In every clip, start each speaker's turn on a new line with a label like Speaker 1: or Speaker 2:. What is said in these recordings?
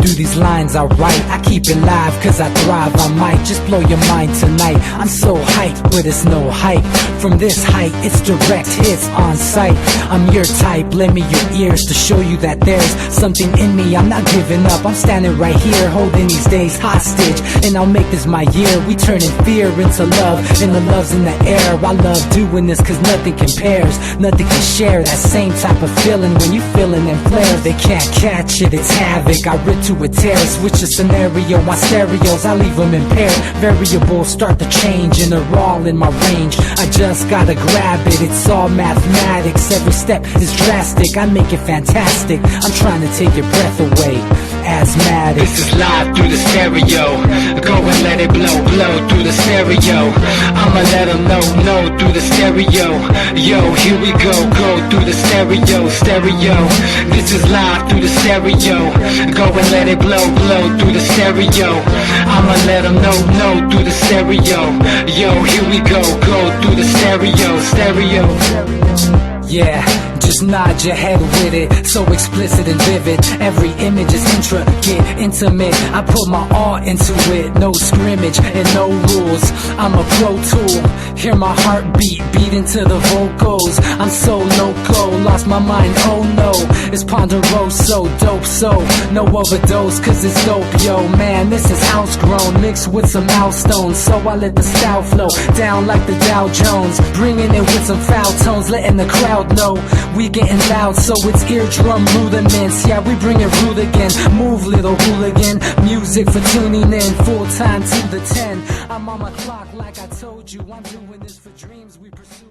Speaker 1: do these lines I write. I keep it live cause I thrive. I might just blow your mind tonight. I'm so hyped, but it's no hype. From this height, it's direct hits on sight. I'm your type, lend me your ears to show you that there's something in me. I'm not giving up, I'm standing right here, holding these days hostage. And I'll make this my year. We turning fear into love, and the love's in the air. I love doing this cause nothing compares. Nothing can share that same type of feeling when you feeling and flare. They can't catch it, it's havoc. I rip to a tear, switch the scenario. My stereos, I leave them impaired. Variables start to change and they're all in my range. I just gotta grab it, it's all mathematics. Every step is drastic, I make it fantastic. I'm trying to take your breath away. Asthmatic.
Speaker 2: This is live through the stereo. Go and let it blow, blow through the stereo. I'ma let them know through the stereo. Yo, here we go through the stereo, stereo. This is live through the stereo. Go and let it blow, blow through the stereo. I'ma let them know through the stereo. Yo, here we go through the stereo, stereo.
Speaker 1: Yeah, just nod your head with it, so explicit and vivid. Every image is intricate, intimate. I put my all into it, no scrimmage and no rules. I'm a pro tool, hear my heartbeat, beat into the vocals. I'm so loco, lost my mind, oh no. It's ponderoso, dope, so no overdose, cause it's dope, yo. Man, this is house grown, mixed with some milestones. So I let the style flow down like the Dow Jones, bringing it with some foul tones, letting the crowd know we getting loud, so it's eardrum rudiments. Yeah, we bring it rude again. Move, little hooligan. Music for tuning in, full time to the 10. I'm on my clock like I told you. I'm doing this for dreams we pursuing.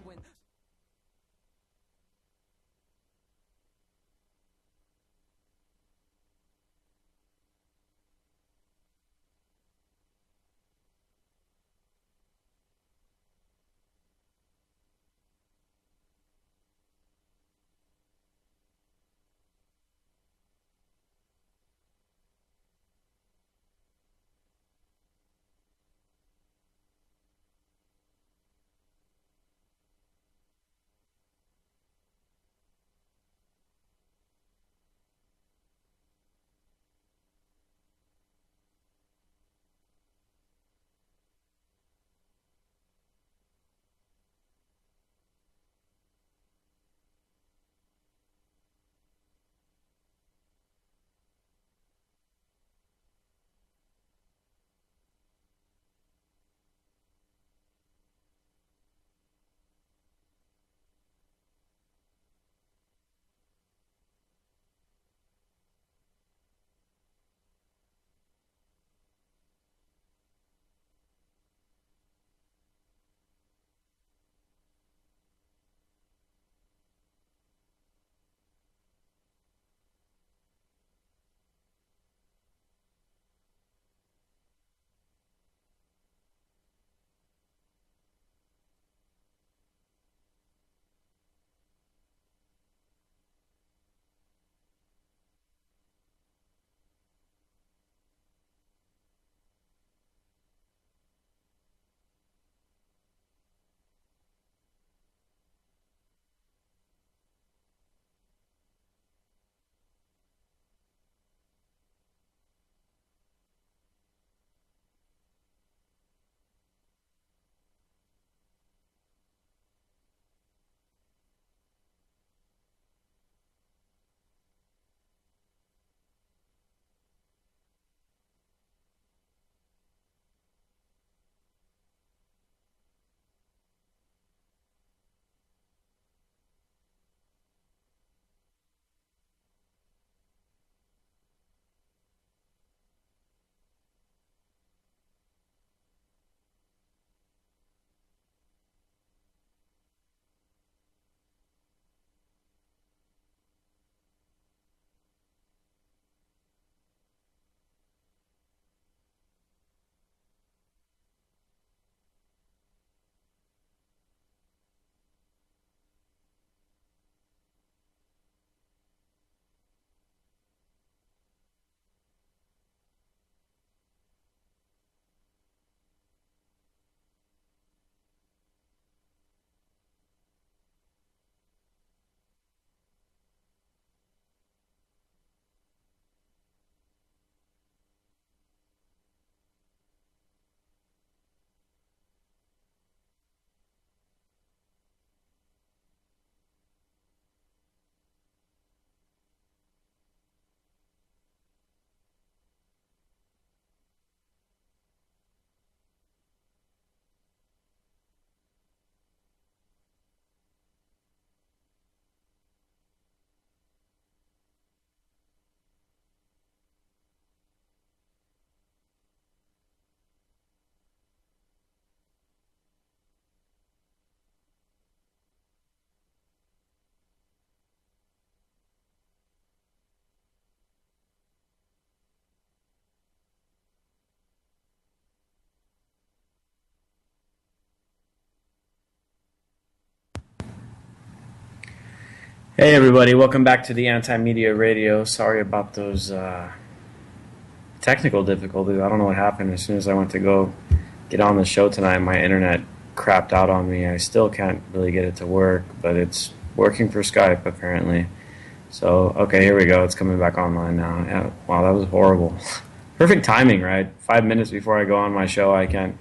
Speaker 3: Hey everybody, welcome back to the Anti-Media Radio. Sorry about those technical difficulties. I don't know what happened. As soon as I went to go get on the show tonight, my internet crapped out on me. I still can't really get it to work, but it's working for Skype apparently. So, okay, here we go. It's coming back online now. Yeah, wow, that was horrible. Perfect timing, right? 5 minutes before I go on my show, I can't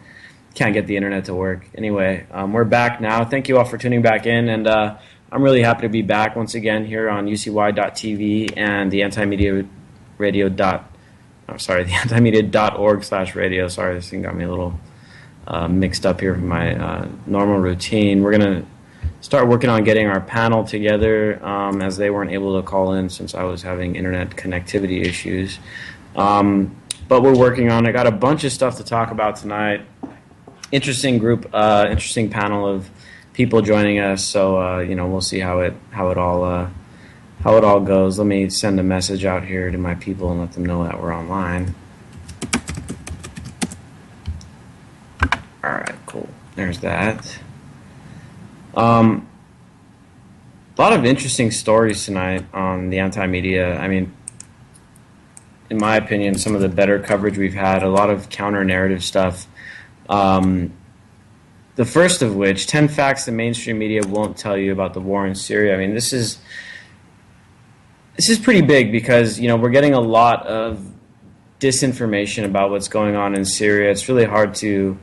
Speaker 3: get the internet to work. Anyway, we're back now. Thank you all for tuning back in, and I'm really happy to be back once again here on UCY.tv and the Anti-Media Radio the antimedia.org/radio. Sorry, this thing got me a little mixed up here from my normal routine. We're going to start working on getting our panel together as they weren't able to call in since I was having internet connectivity issues. But we're working on it. Got a bunch of stuff to talk about tonight. Interesting group, interesting panel of people joining us. So we'll see how it all goes. Let me send a message out here to my people and let them know that we're online. All right, cool. There's that. A lot of interesting stories tonight on the anti-media. I mean, in my opinion, some of the better coverage we've had. A lot of counter-narrative stuff. The first of which, 10 facts the mainstream media won't tell you about the war in Syria. I mean, this is pretty big because, we're getting a lot of disinformation about what's going on in Syria. It's really hard to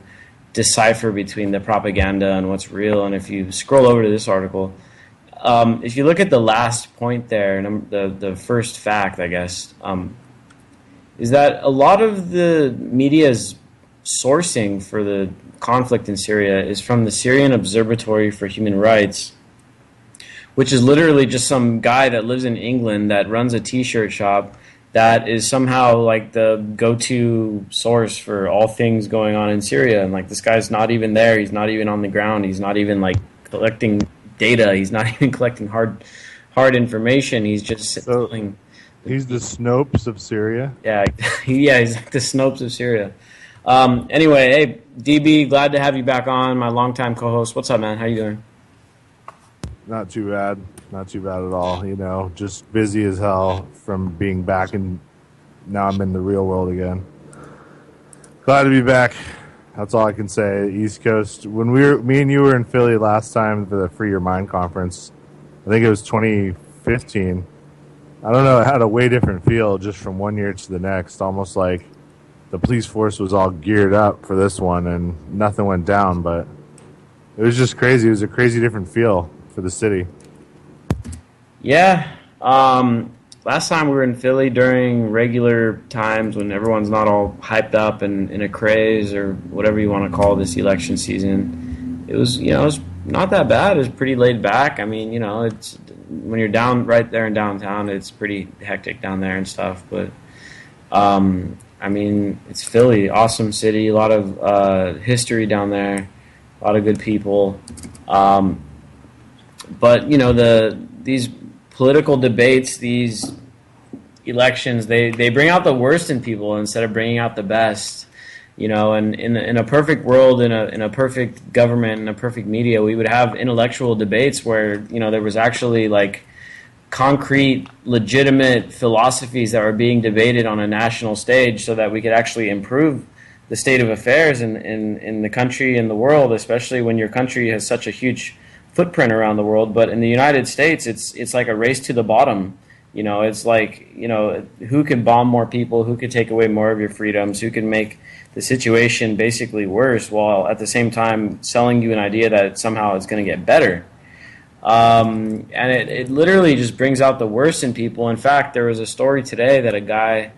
Speaker 3: decipher between the propaganda and what's real. And if you scroll over to this article, if you look at the last point there, the first fact, I guess, is that a lot of the media's sourcing for the conflict in Syria is from the Syrian Observatory for Human Rights, which is literally just some guy that lives in England that runs a t-shirt shop that is somehow like the go-to source for all things going on in Syria. And like this guy's not even there. He's not even on the ground. He's not even like collecting data. He's not even collecting hard information. He's just telling.
Speaker 4: He's the Snopes of Syria.
Speaker 3: Yeah, he's like the Snopes of Syria. Anyway, hey, DB, glad to have you back on, my longtime co-host. What's up, man? How you doing?
Speaker 4: Not too bad. Not too bad at all. Just busy as hell from being back, and now I'm in the real world again. Glad to be back. That's all I can say. East Coast. When me and you were in Philly last time for the Free Your Mind conference, I think it was 2015. I don't know, it had a way different feel just from one year to the next, almost like the police force was all geared up for this one and nothing went down, but it was just crazy. It was a crazy different feel for the city.
Speaker 3: Yeah. Last time we were in Philly during regular times when everyone's not all hyped up and in a craze or whatever you want to call this election season. It was not that bad. It was pretty laid back. I mean, it's when you're down right there in downtown, it's pretty hectic down there and stuff, but I mean, it's Philly, awesome city, a lot of history down there, a lot of good people. But these political debates, these elections, they bring out the worst in people instead of bringing out the best. And in a perfect world, in a perfect government, in a perfect media, we would have intellectual debates where there was actually like concrete, legitimate philosophies that were being debated on a national stage so that we could actually improve the state of affairs in the country and the world, especially when your country has such a huge footprint around the world. But in the United States, it's like a race to the bottom. It's like, who can bomb more people, who could take away more of your freedoms, who can make the situation basically worse while at the same time selling you an idea that somehow it's going to get better. And it literally just brings out the worst in people. In fact, there was a story today that a guy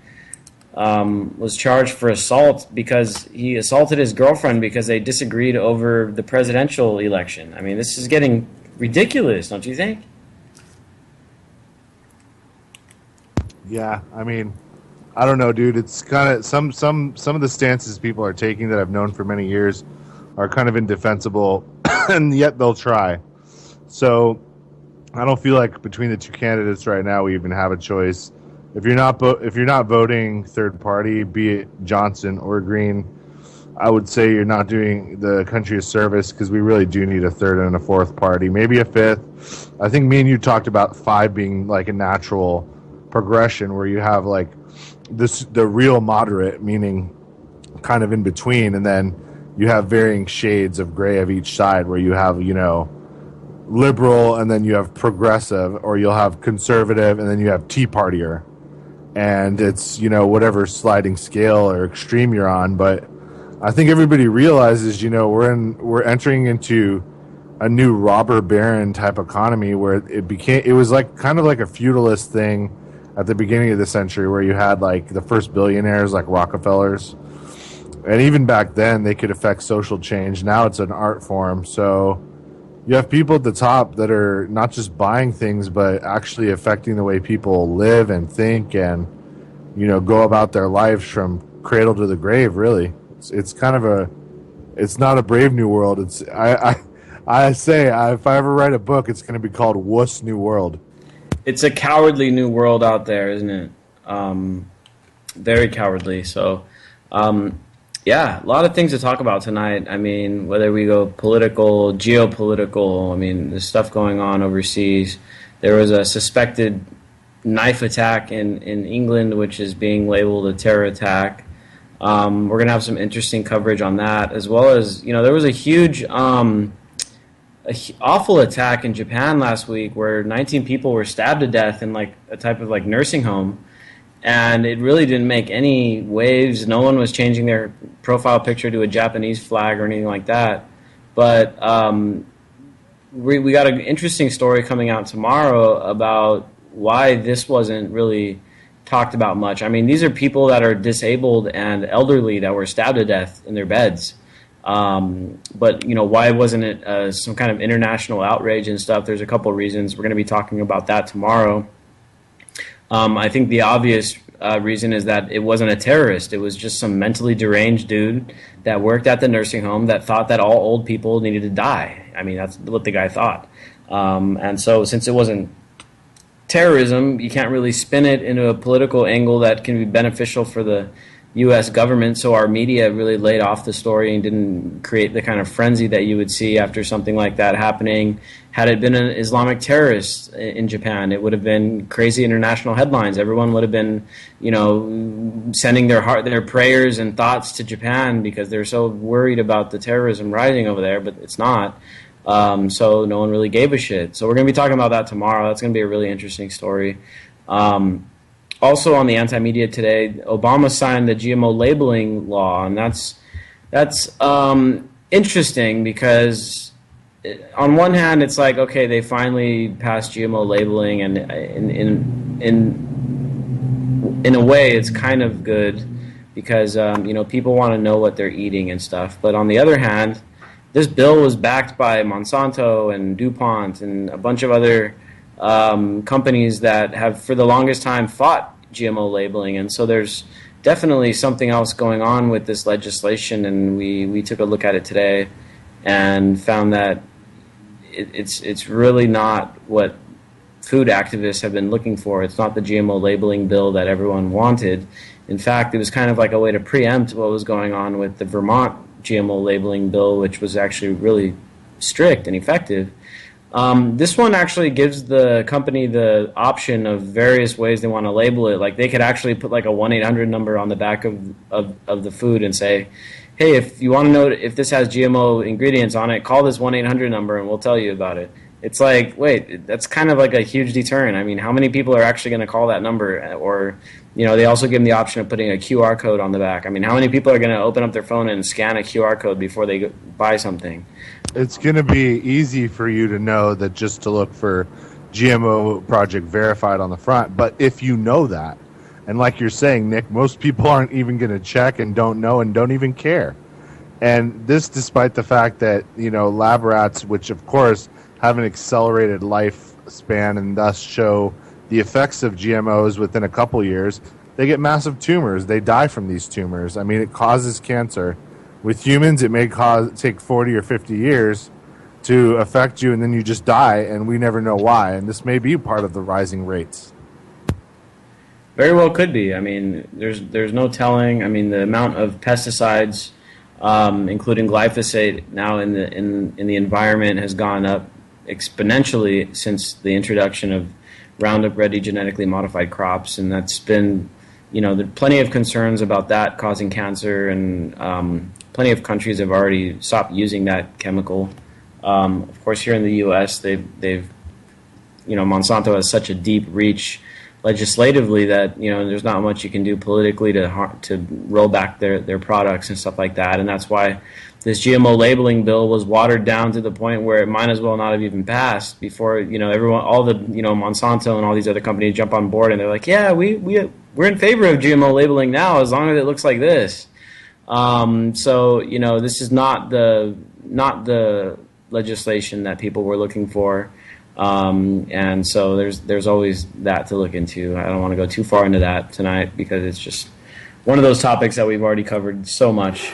Speaker 3: was charged for assault because he assaulted his girlfriend because they disagreed over the presidential election. I mean, this is getting ridiculous, don't you think?
Speaker 4: Yeah, I mean, I don't know, dude. It's kind of some of the stances people are taking that I've known for many years are kind of indefensible, and yet they'll try. So I don't feel like between the two candidates right now we even have a choice. If you're not voting third party, be it Johnson or Green, I would say you're not doing the country a service because we really do need a third and a fourth party, maybe a fifth. I think me and you talked about five being like a natural progression where you have like the real moderate, meaning kind of in between, and then you have varying shades of gray of each side where you have, liberal, and then you have progressive, or you'll have conservative, and then you have Tea Partier. And it's, whatever sliding scale or extreme you're on. But I think everybody realizes, we're entering into a new robber baron type economy where it was like kind of like a feudalist thing at the beginning of the century where you had like the first billionaires like Rockefellers. And even back then they could affect social change. Now it's an art form. So you have people at the top that are not just buying things, but actually affecting the way people live and think and, go about their lives from cradle to the grave, really. It's kind of it's not a brave new world. I say, if I ever write a book, it's going to be called Wuss New World.
Speaker 3: It's a cowardly new world out there, isn't it? Very cowardly. So, yeah, a lot of things to talk about tonight. I mean, whether we go political, geopolitical, there's stuff going on overseas. There was a suspected knife attack in England, which is being labeled a terror attack. We're going to have some interesting coverage on that, as well as, there was a huge, awful attack in Japan last week where 19 people were stabbed to death in like a type of like nursing home. And it really didn't make any waves. No one was changing their profile picture to a Japanese flag or anything like that. But we got an interesting story coming out tomorrow about why this wasn't really talked about much. These are people that are disabled and elderly that were stabbed to death in their beds. But, why wasn't it some kind of international outrage and stuff? There's a couple of reasons. We're going to be talking about that tomorrow. I think the obvious reason is that it wasn't a terrorist. It was just some mentally deranged dude that worked at the nursing home that thought that all old people needed to die. That's what the guy thought. And so since it wasn't terrorism, you can't really spin it into a political angle that can be beneficial for the U.S. government, so our media really laid off the story and didn't create the kind of frenzy that you would see after something like that happening. Had it been an Islamic terrorist in Japan, it would have been crazy international headlines. Everyone would have been, sending their prayers and thoughts to Japan because they're so worried about the terrorism rising over there, but it's not. So no one really gave a shit. So we're going to be talking about that tomorrow. That's going to be a really interesting story. Also on the anti-media today, Obama signed the GMO labeling law, and that's interesting because on one hand it's like, okay, they finally passed GMO labeling, and in a way it's kind of good because people want to know what they're eating and stuff. But on the other hand, this bill was backed by Monsanto and DuPont and a bunch of other companies that have for the longest time fought GMO labeling, and so there's definitely something else going on with this legislation, and we took a look at it today and found that it's really not what food activists have been looking for. It's not the GMO labeling bill that everyone wanted. In fact, it was kind of like a way to preempt what was going on with the Vermont GMO labeling bill, which was actually really strict and effective. This one actually gives the company the option of various ways they want to label it. Like they could actually put like a 1-800 number on the back of the food and say, hey, if you want to know if this has GMO ingredients on it, call this 1-800 number and we'll tell you about it. It's like, wait, that's kind of like a huge deterrent. How many people are actually going to call that number? Or, they also give them the option of putting a QR code on the back. How many people are going to open up their phone and scan a QR code before they buy something?
Speaker 4: It's going to be easy for you to know that just to look for GMO Project Verified on the front. But if you know that, and like you're saying, Nick, most people aren't even going to check and don't know and don't even care. And this despite the fact that, lab rats, which of course have an accelerated lifespan and thus show the effects of GMOs within a couple years, they get massive tumors. They die from these tumors. It causes cancer. With humans, it may take 40 or 50 years to affect you, and then you just die, and we never know why. And this may be part of the rising rates.
Speaker 3: Very well could be. There's no telling. The amount of pesticides including glyphosate now in the environment, has gone up exponentially since the introduction of Roundup Ready genetically modified crops, and that's been, there are plenty of concerns about that causing cancer, and plenty of countries have already stopped using that chemical. Of course, here in the U.S., they've Monsanto has such a deep reach legislatively that there's not much you can do politically to roll back their products and stuff like that, and that's why this GMO labeling bill was watered down to the point where it might as well not have even passed before everyone, all the Monsanto and all these other companies jump on board and they're like, yeah, we're in favor of GMO labeling now as long as it looks like this. So this is not the legislation that people were looking for. And so there's always that to look into. I don't want to go too far into that tonight because it's just one of those topics that we've already covered so much.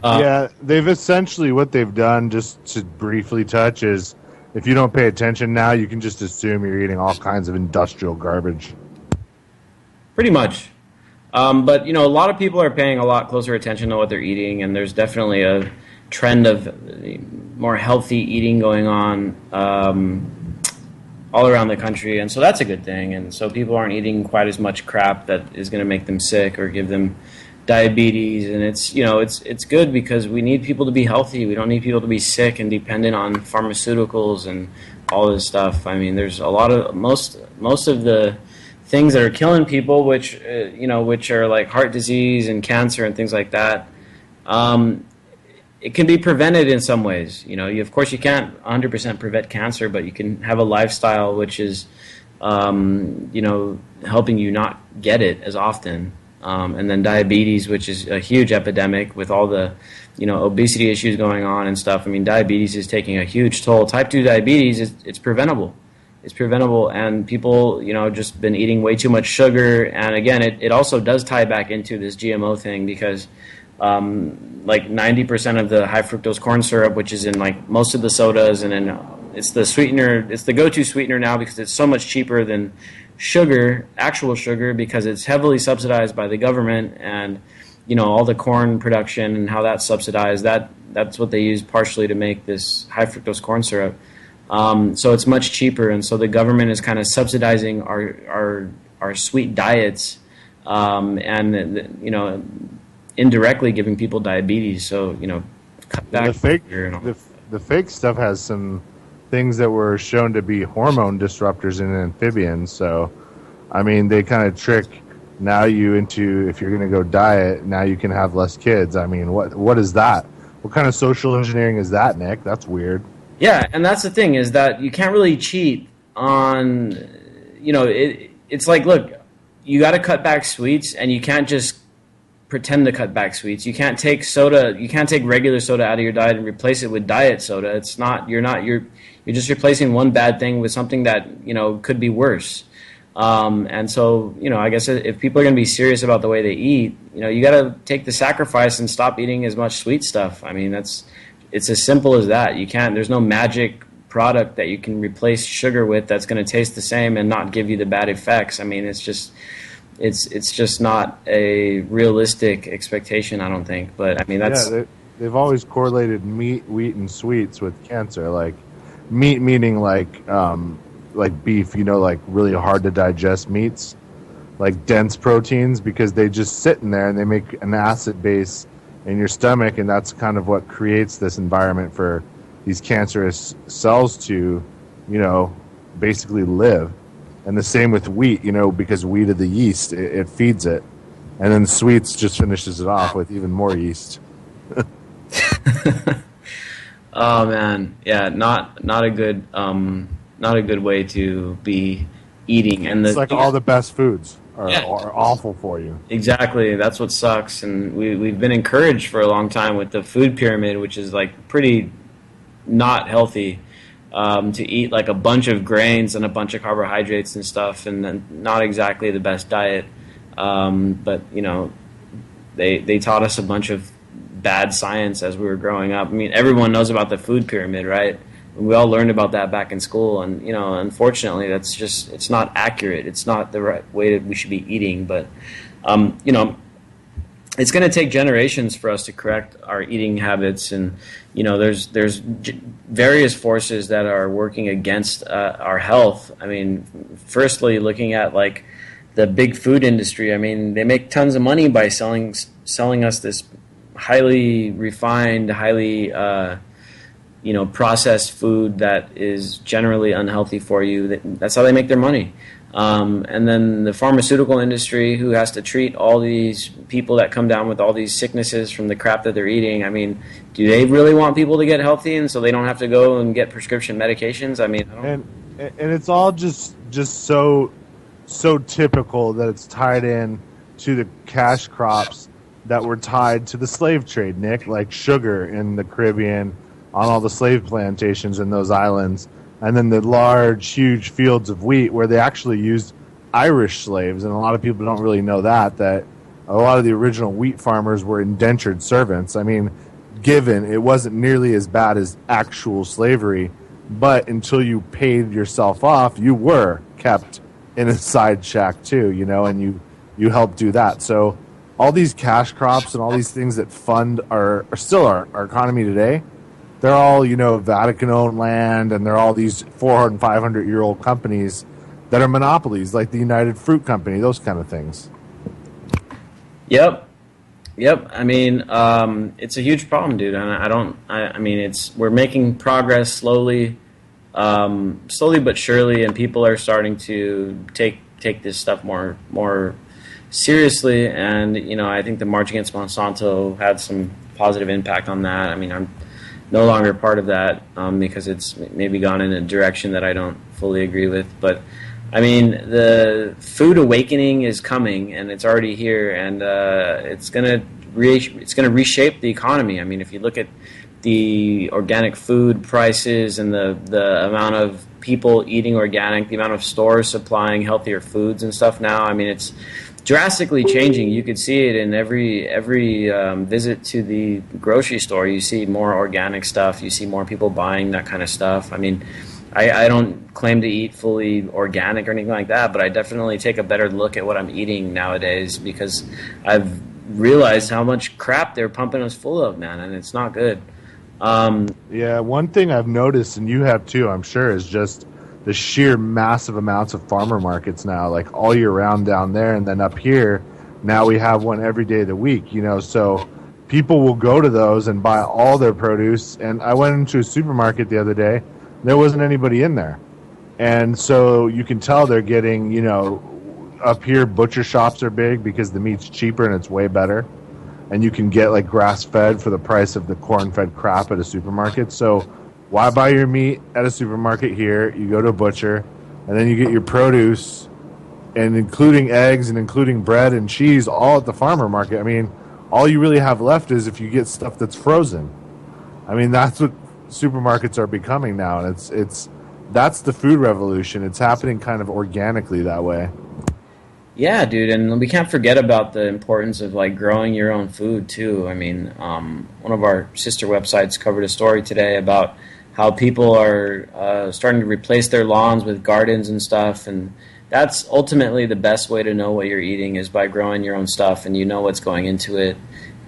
Speaker 4: Yeah, they've essentially, what they've done, just to briefly touch, is if you don't pay attention now, you can just assume you're eating all kinds of industrial garbage.
Speaker 3: Pretty much. But, a lot of people are paying a lot closer attention to what they're eating, and there's definitely a trend of more healthy eating going on all around the country, and so that's a good thing. And so people aren't eating quite as much crap that is going to make them sick or give them diabetes, and it's good because we need people to be healthy. We don't need people to be sick and dependent on pharmaceuticals and all this stuff. I mean, there's a lot of most of the things that are killing people, which are like heart disease and cancer and things like that. It can be prevented in some ways. Of course you can't 100% prevent cancer, but you can have a lifestyle which is helping you not get it as often. And then diabetes, which is a huge epidemic with all the, obesity issues going on and stuff. I mean, diabetes is taking a huge toll. Type 2 diabetes, it's preventable. It's preventable, and people, just been eating way too much sugar. And again, it also does tie back into this GMO thing because like 90% of the high fructose corn syrup, which is in like most of the sodas, and then it's the sweetener, it's the go-to sweetener now because it's so much cheaper than sugar, actual sugar, because it's heavily subsidized by the government, and all the corn production and how that's subsidized, that's what they use partially to make this high fructose corn syrup. So it's much cheaper, and so the government is kind of subsidizing our sweet diets, and indirectly giving people diabetes. So cut back.
Speaker 4: The fake stuff has some things that were shown to be hormone disruptors in amphibians. So, I mean, they kind of trick now you into, if you're going to go diet, now you can have less kids. I mean, what is that? What kind of social engineering is that, Nick? That's weird.
Speaker 3: Yeah, and that's the thing, is that you can't really cheat on, it's like, look, you got to cut back sweets, and you can't just pretend to cut back sweets. You can't take regular soda out of your diet and replace it with diet soda. You're just replacing one bad thing with something that could be worse. And so I guess if people are going to be serious about the way they eat, you got to take the sacrifice and stop eating as much sweet stuff. I mean, it's as simple as that. There's no magic product that you can replace sugar with that's going to taste the same and not give you the bad effects. I mean, it's just not a realistic expectation, I don't think. But I mean,
Speaker 4: they've always correlated meat, wheat, and sweets with cancer. Like meat meaning like beef, like really hard to digest meats, like dense proteins, because they just sit in there and they make an acid base in your stomach, and that's kind of what creates this environment for these cancerous cells to, basically live. And the same with wheat, because wheat of the yeast, it feeds it. And then sweets just finishes it off with even more yeast.
Speaker 3: Oh man, yeah, not a good way to be eating. And
Speaker 4: it's like all the best foods are awful for you.
Speaker 3: Exactly, that's what sucks. And we've been encouraged for a long time with the food pyramid, which is like pretty not healthy. To eat like a bunch of grains and a bunch of carbohydrates and stuff, and then not exactly the best diet. But they taught us a bunch of bad science as we were growing up. I mean, everyone knows about the food pyramid, right? We all learned about that back in school, and unfortunately, it's not accurate. It's not the right way that we should be eating. But it's going to take generations for us to correct our eating habits, and there's various forces that are working against our health. I mean, firstly, looking at like the big food industry. I mean, they make tons of money by selling us this highly refined, highly processed food that is generally unhealthy for you. That's how they make their money. And then the pharmaceutical industry, who has to treat all these people that come down with all these sicknesses from the crap that they're eating. I mean, do they really want people to get healthy and so they don't have to go and get prescription medications? I mean, I don't...
Speaker 4: and it's all just so typical that it's tied in to the cash crops that were tied to the slave trade, Nick, like sugar in the Caribbean on all the slave plantations in those islands. And then the large, huge fields of wheat where they actually used Irish slaves. And a lot of people don't really know that a lot of the original wheat farmers were indentured servants. I mean, given it wasn't nearly as bad as actual slavery, but until you paid yourself off, you were kept in a side shack too, and you helped do that. So all these cash crops and all these things that fund are still our economy today, they're all, Vatican-owned land, and they're all these 400 and 500-year-old companies that are monopolies, like the United Fruit Company, those kind of things.
Speaker 3: Yep. I mean, it's a huge problem, dude. And I mean, we're making progress slowly but surely, and people are starting to take this stuff more seriously. And I think the March Against Monsanto had some positive impact on that. I mean, I'm no longer part of that because it's maybe gone in a direction that I don't fully agree with. But I mean, the food awakening is coming, and it's already here, and it's gonna reshape the economy. I mean, if you look at the organic food prices and the amount of people eating organic, the amount of stores supplying healthier foods and stuff now, I mean, it's drastically changing. You could see it in every visit to the grocery store. You see more organic stuff. You see more people buying that kind of stuff. I mean, I don't claim to eat fully organic or anything like that, but I definitely take a better look at what I'm eating nowadays because I've realized how much crap they're pumping us full of, man, and it's not good.
Speaker 4: Yeah, one thing I've noticed, and you have too, I'm sure, is just the sheer massive amounts of farmer markets now, like all year round down there, and then up here, now we have one every day of the week, so people will go to those and buy all their produce. And I went into a supermarket the other day, there wasn't anybody in there. And so you can tell they're getting, up here, butcher shops are big because the meat's cheaper and it's way better. And you can get like grass-fed for the price of the corn-fed crap at a supermarket. So why buy your meat at a supermarket here? You go to a butcher, and then you get your produce, and including eggs and including bread and cheese, all at the farmer market. I mean, all you really have left is if you get stuff that's frozen. I mean, that's what supermarkets are becoming now, and that's the food revolution. It's happening kind of organically that way.
Speaker 3: Yeah, dude, and we can't forget about the importance of like growing your own food too. I mean, one of our sister websites covered a story today about how people are starting to replace their lawns with gardens and stuff, and that's ultimately the best way to know what you're eating is by growing your own stuff, and you know what's going into it.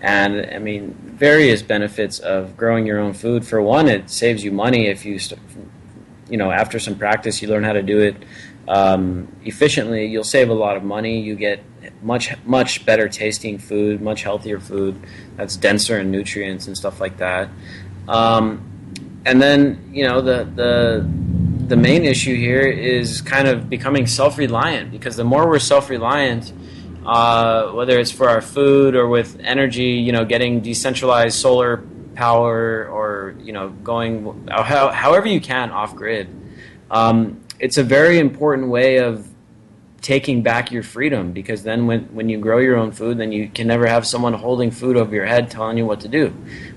Speaker 3: And I mean, various benefits of growing your own food. For one, it saves you money if you, after some practice, you learn how to do it efficiently. You'll save a lot of money. You get much better tasting food, much healthier food that's denser in nutrients and stuff like that. And then the main issue here is kind of becoming self-reliant, because the more we're self-reliant, whether it's for our food or with energy, getting decentralized solar power or going however you can off grid. It's a very important way of taking back your freedom, because then when you grow your own food, then you can never have someone holding food over your head telling you what to do.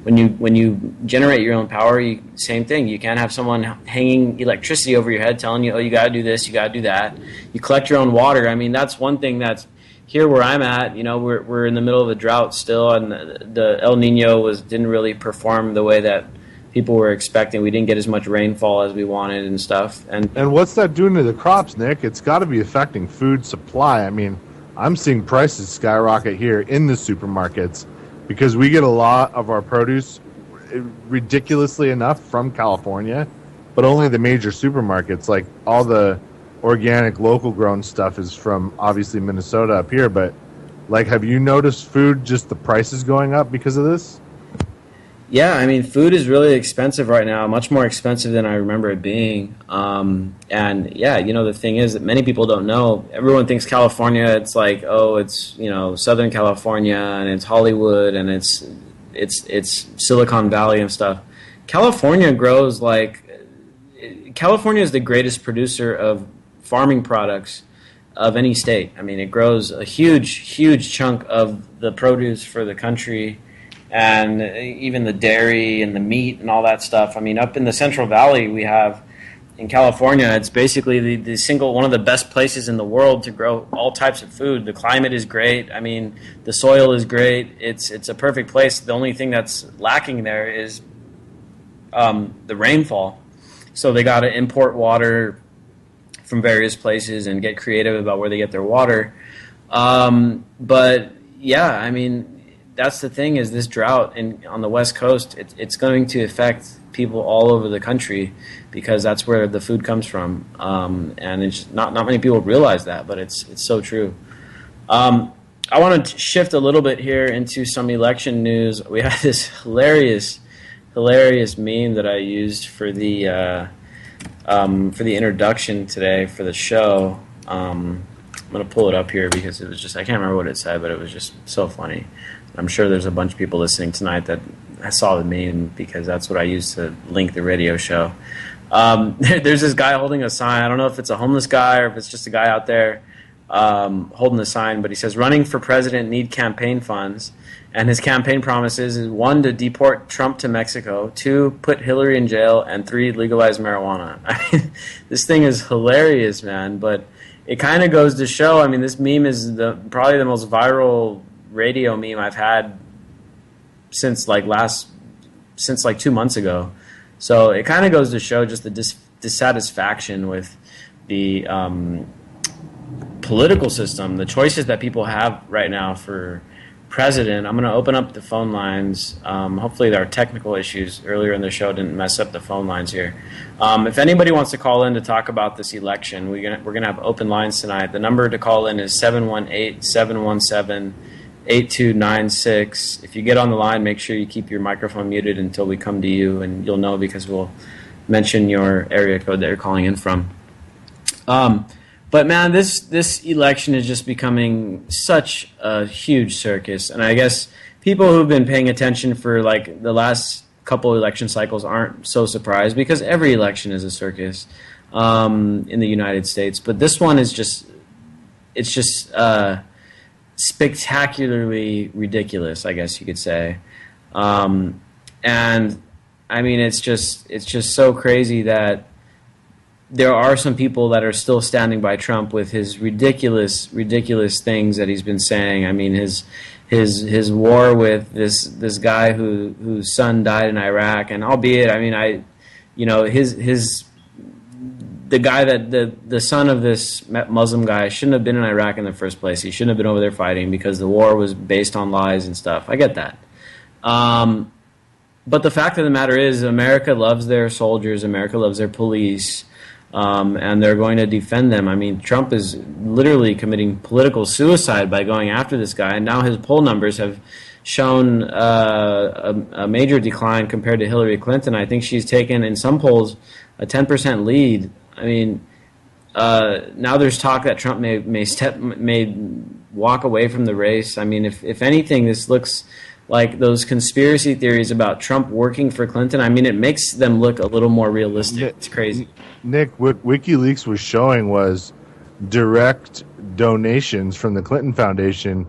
Speaker 3: When you generate your own power, same thing. You can't have someone hanging electricity over your head telling you, oh, you got to do this, you got to do that. You collect your own water. I mean, that's one thing that's here where I'm at. We're in the middle of a drought still, and the El Nino didn't really perform the way that people were expecting. We didn't get as much rainfall as we wanted and stuff. And
Speaker 4: what's that doing to the crops, Nick? It's got to be affecting food supply. I mean, I'm seeing prices skyrocket here in the supermarkets because we get a lot of our produce, ridiculously enough, from California, but only the major supermarkets. Like all the organic, local grown stuff is from obviously Minnesota up here. But like, have you noticed food, just the prices going up because of this?
Speaker 3: Yeah, I mean, food is really expensive right now, much more expensive than I remember it being. And yeah, you know, the thing is that many people don't know. Everyone thinks California, it's like, oh, it's, you know, Southern California and it's Hollywood and it's Silicon Valley and stuff. California grows like, California is the greatest producer of farming products of any state. I mean, it grows a huge chunk of the produce for the country, and even the dairy and the meat and all that stuff. I mean, up in the Central Valley, we have, in California, it's basically the single one of the best places in the world to grow all types of food. The climate is great. I mean, the soil is great. It's a perfect place. The only thing that's lacking there is the rainfall. So they got to import water from various places and get creative about where they get their water. But yeah, I mean, that's the thing, is this drought on the West Coast, it's going to affect people all over the country because that's where the food comes from. And it's not many people realize that, but it's so true. I want to shift a little bit here into some election news. We had this hilarious meme that I used for the introduction today for the show. I'm going to pull it up here because it was just, I can't remember what it said, but it was just so funny. I'm sure there's a bunch of people listening tonight that saw the meme because that's what I use to link the radio show. There's this guy holding a sign. I don't know if it's a homeless guy or if it's just a guy out there holding a sign, but he says, "Running for president, need campaign funds." And his campaign promises is 1, to deport Trump to Mexico, 2, put Hillary in jail, and 3, legalize marijuana. I mean, this thing is hilarious, man, but it kind of goes to show, I mean, this meme is probably the most viral radio meme I've had since like 2 months ago. So it kind of goes to show just the dissatisfaction with the political system, the choices that people have right now for president. I'm going to open up the phone lines. Hopefully there are technical issues earlier in the show didn't mess up the phone lines here. If anybody wants to call in to talk about this election, we're going to have open lines tonight. The number to call in is 718-717-8296. If you get on the line, make sure you keep your microphone muted until we come to you, and you'll know because we'll mention your area code that you're calling in from. But man, this election is just becoming such a huge circus, and I guess people who've been paying attention for like the last couple election cycles aren't so surprised because every election is a circus in the United States. But this one is just spectacularly ridiculous, I guess you could say, and I mean it's just so crazy that there are some people that are still standing by Trump with his ridiculous things that he's been saying. I mean, his war with this guy whose son died in Iraq, and albeit, I mean, the guy that the son of this Muslim guy shouldn't have been in Iraq in the first place. He shouldn't have been over there fighting because the war was based on lies and stuff. I get that. But the fact of the matter is, America loves their soldiers. America loves their police. And they're going to defend them. I mean, Trump is literally committing political suicide by going after this guy, and now his poll numbers have shown a major decline compared to Hillary Clinton. I think she's taken, in some polls, a 10% lead. I mean, now there's talk that Trump may walk away from the race. I mean, if anything, this looks like those conspiracy theories about Trump working for Clinton. I mean, it makes them look a little more realistic. It's crazy.
Speaker 4: Nick, what WikiLeaks was showing was direct donations from the Clinton Foundation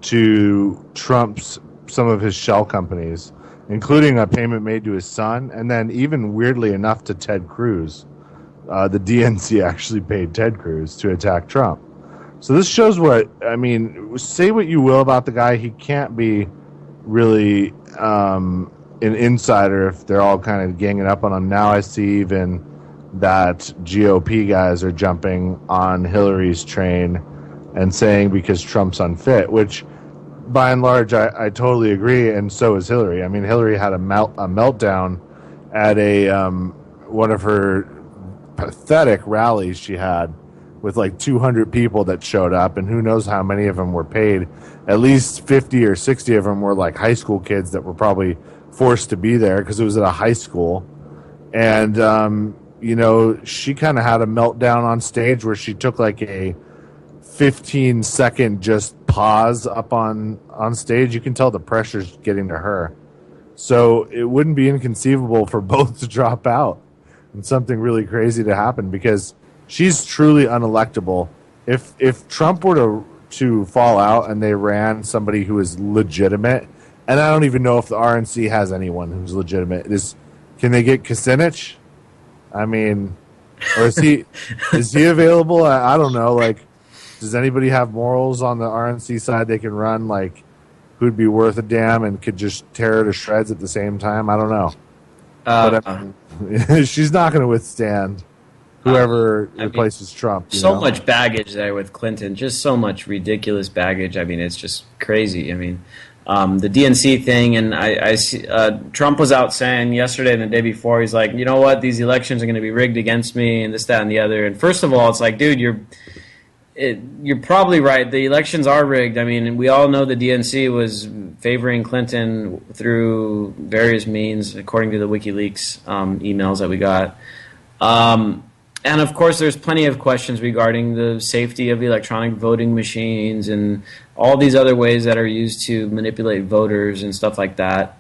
Speaker 4: to some of his shell companies, including a payment made to his son, and then even weirdly enough to Ted Cruz. The DNC actually paid Ted Cruz to attack Trump. So this shows what, I mean, say what you will about the guy, he can't be really an insider if they're all kind of ganging up on him. Now I see even that GOP guys are jumping on Hillary's train and saying because Trump's unfit, which by and large I totally agree, and so is Hillary. I mean, Hillary had a meltdown at a one of her pathetic rallies she had with like 200 people that showed up, and who knows how many of them were paid. At least 50 or 60 of them were like high school kids that were probably forced to be there because it was at a high school. And, you know, she kind of had a meltdown on stage where she took like a 15-second just pause up on stage. You can tell the pressure's getting to her. So it wouldn't be inconceivable for both to drop out and something really crazy to happen, because she's truly unelectable. If Trump were to fall out and they ran somebody who is legitimate, and I don't even know if the RNC has anyone who's legitimate. Can they get Kucinich? I mean, or is he available? I don't know. Like, does anybody have morals on the RNC side they can run? Like, who'd be worth a damn and could just tear her to shreds at the same time? I don't know. But I mean, she's not going to withstand whoever replaces Trump.
Speaker 3: So much baggage there with Clinton, just so much ridiculous baggage. I mean, it's just crazy. I mean, the DNC thing, and I see Trump was out saying yesterday and the day before, he's like, you know what, these elections are going to be rigged against me, and this, that, and the other. And first of all, it's like, dude, you're probably right. The elections are rigged. I mean, we all know the DNC was favoring Clinton through various means, according to the WikiLeaks emails that we got. And of course, there's plenty of questions regarding the safety of electronic voting machines and all these other ways that are used to manipulate voters and stuff like that.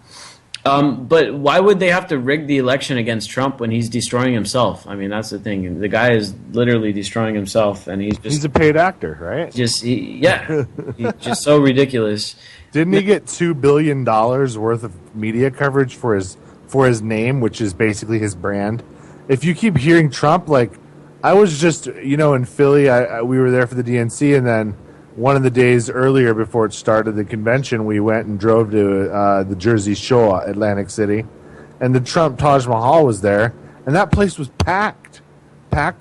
Speaker 3: But why would they have to rig the election against Trump when he's destroying himself? I mean, that's the thing. The guy is literally destroying himself, and he's
Speaker 4: a paid actor, right?
Speaker 3: He's just so ridiculous.
Speaker 4: Didn't he get $2 billion worth of media coverage for his name, which is basically his brand? If you keep hearing Trump, like, I was just, in Philly, we were there for the DNC, and then one of the days earlier before it started, the convention, we went and drove to the Jersey Shore, Atlantic City, and the Trump Taj Mahal was there, and that place was packed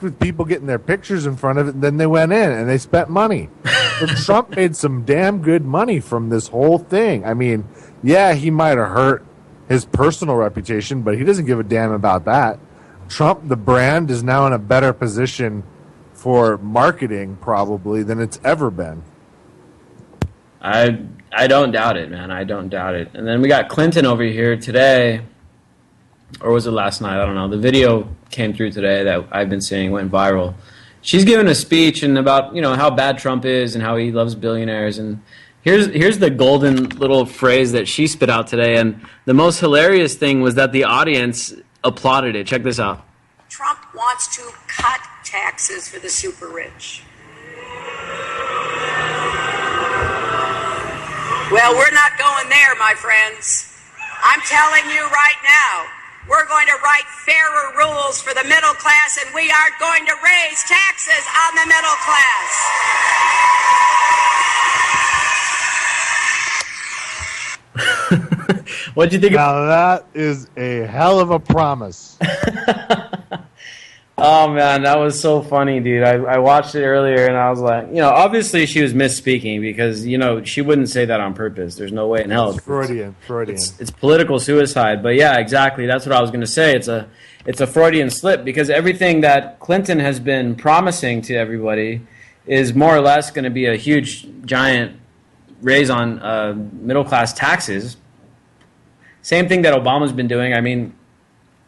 Speaker 4: with people getting their pictures in front of it, and then they went in, and they spent money. So Trump made some damn good money from this whole thing. I mean, yeah, he might have hurt his personal reputation, but he doesn't give a damn about that. Trump, the brand, is now in a better position for marketing probably than it's ever been.
Speaker 3: I don't doubt it, man. I don't doubt it. And then we got Clinton over here today, or was it last night? I don't know. The video came through today that I've been seeing, went viral. She's giving a speech and about how bad Trump is and how he loves billionaires. And here's the golden little phrase that she spit out today. And the most hilarious thing was that the audience applauded it. Check this out.
Speaker 5: Trump wants to cut taxes for the super rich. Well, we're not going there, my friends. I'm telling you right now, we're going to write fairer rules for the middle class, and we are going to raise taxes on the middle class.
Speaker 3: What'd you think?
Speaker 4: Now that is a hell of a promise.
Speaker 3: Oh man, that was so funny, dude. I watched it earlier and I was like, obviously she was misspeaking because, she wouldn't say that on purpose. There's no way in hell.
Speaker 4: It's Freudian.
Speaker 3: It's political suicide. But yeah, exactly. That's what I was going to say. It's a Freudian slip because everything that Clinton has been promising to everybody is more or less going to be a huge, giant raise on middle-class taxes. Same thing that Obama's been doing. I mean,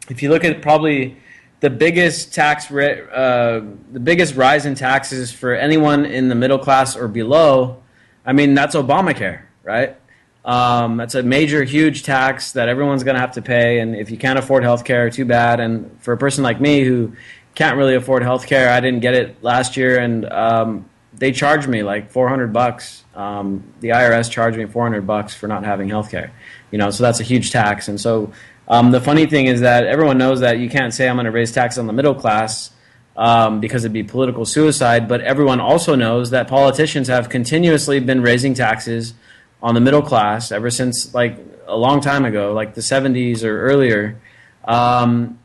Speaker 3: if you look at probably the biggest the biggest rise in taxes for anyone in the middle class or below, I mean, that's Obamacare, right? That's a major, huge tax that everyone's going to have to pay. And if you can't afford health care, too bad. And for a person like me who can't really afford health care, I didn't get it last year, and they charged me like $400. The IRS charged me $400 for not having health care. So that's a huge tax. And so the funny thing is that everyone knows that you can't say I'm going to raise taxes on the middle class because it'd be political suicide. But everyone also knows that politicians have continuously been raising taxes on the middle class ever since like a long time ago, like the 70s or earlier. And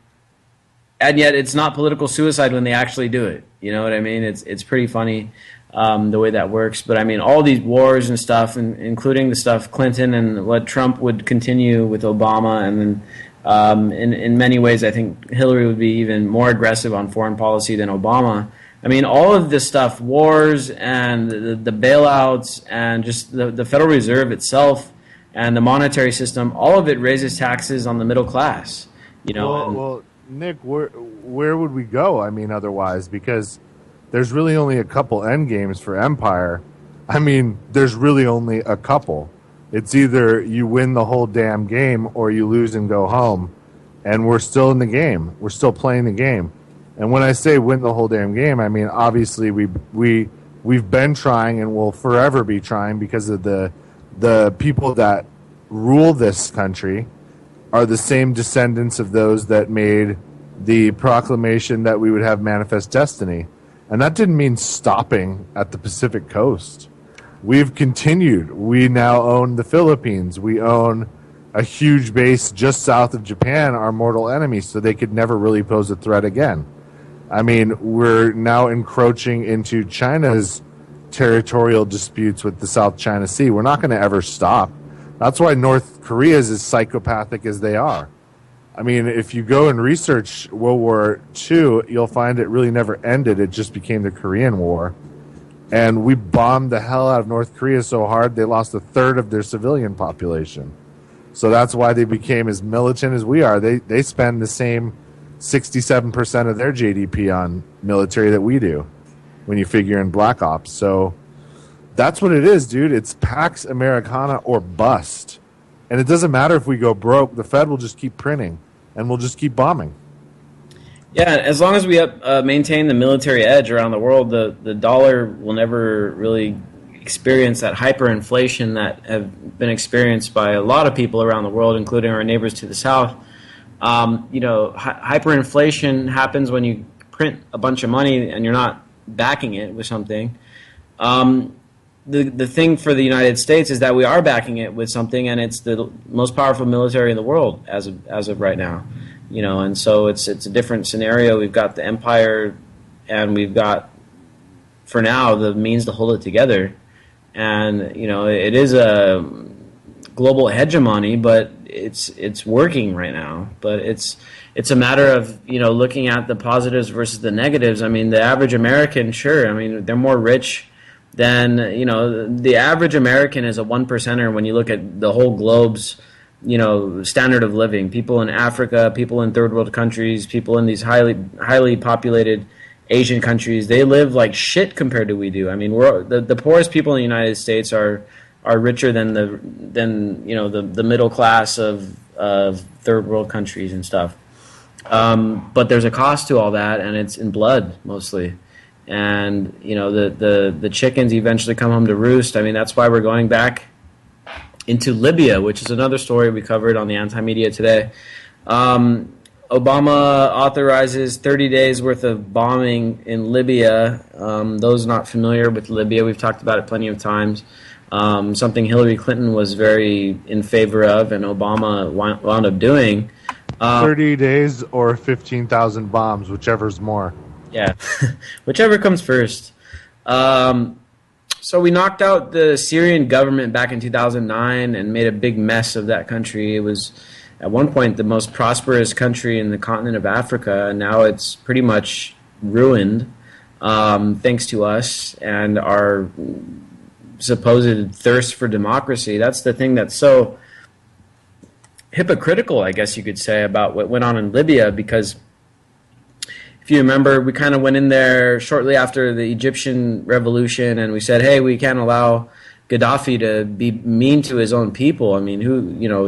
Speaker 3: yet it's not political suicide when they actually do it. You know what I mean? It's pretty funny. the way that works. But I mean, all these wars and stuff, and including the stuff Clinton and what Trump would continue with Obama, and then in many ways, I think Hillary would be even more aggressive on foreign policy than Obama. I mean, all of this stuff, wars and the bailouts and just the Federal Reserve itself and the monetary system, all of it raises taxes on the middle class. You know.
Speaker 4: Well, Nick, where would we go? I mean, otherwise, because there's really only a couple end games for Empire. I mean, there's really only a couple. It's either you win the whole damn game or you lose and go home. And we're still in the game. We're still playing the game. And when I say win the whole damn game, I mean, obviously we've been trying and will forever be trying because of the people that rule this country are the same descendants of those that made the proclamation that we would have manifest destiny. And that didn't mean stopping at the Pacific coast. We've continued. We now own the Philippines. We own a huge base just south of Japan, our mortal enemy, so they could never really pose a threat again. I mean, we're now encroaching into China's territorial disputes with the South China Sea. We're not going to ever stop. That's why North Korea is as psychopathic as they are. I mean, if you go and research World War II, you'll find it really never ended. It just became the Korean War. And we bombed the hell out of North Korea so hard, they lost a third of their civilian population. So that's why they became as militant as we are. They spend the same 67% of their GDP on military that we do when you figure in Black Ops. So that's what it is, dude. It's Pax Americana or bust. And it doesn't matter if we go broke. The Fed will just keep printing, and we'll just keep bombing.
Speaker 3: Yeah, as long as we maintain the military edge around the world, the dollar will never really experience that hyperinflation that have been experienced by a lot of people around the world, including our neighbors to the south. Hyperinflation happens when you print a bunch of money and you're not backing it with something. The thing for the United States is that we are backing it with something, and it's the most powerful military in the world as of right now. And so it's a different scenario. We've got the empire, and we've got, for now, the means to hold it together. And it is a global hegemony, but it's working right now. But it's a matter of looking at the positives versus the negatives. I mean, the average American, sure. I mean, they're more rich than the average American is a 1%er when you look at the whole globe's standard of living. People in Africa, people in third world countries, people in these highly populated Asian countries, they live like shit compared to we do. I mean, the poorest people in the United States are richer than the middle class of third world countries and stuff. But there's a cost to all that, and it's in blood mostly. And the chickens eventually come home to roost. I mean, that's why we're going back into Libya, which is another story we covered on the Anti-Media today. Obama authorizes 30 days worth of bombing in Libya. Those not familiar with Libya, we've talked about it plenty of times. Something Hillary Clinton was very in favor of, and Obama wound up doing.
Speaker 4: 30 days or 15,000 bombs, whichever's more.
Speaker 3: Yeah, whichever comes first. So we knocked out the Syrian government back in 2009 and made a big mess of that country. It was, at one point, the most prosperous country in the continent of Africa, and now it's pretty much ruined, thanks to us and our supposed thirst for democracy. That's the thing that's so hypocritical, I guess you could say, about what went on in Libya, because if you remember, we kind of went in there shortly after the Egyptian revolution, and we said, hey, we can't allow Gaddafi to be mean to his own people. I mean,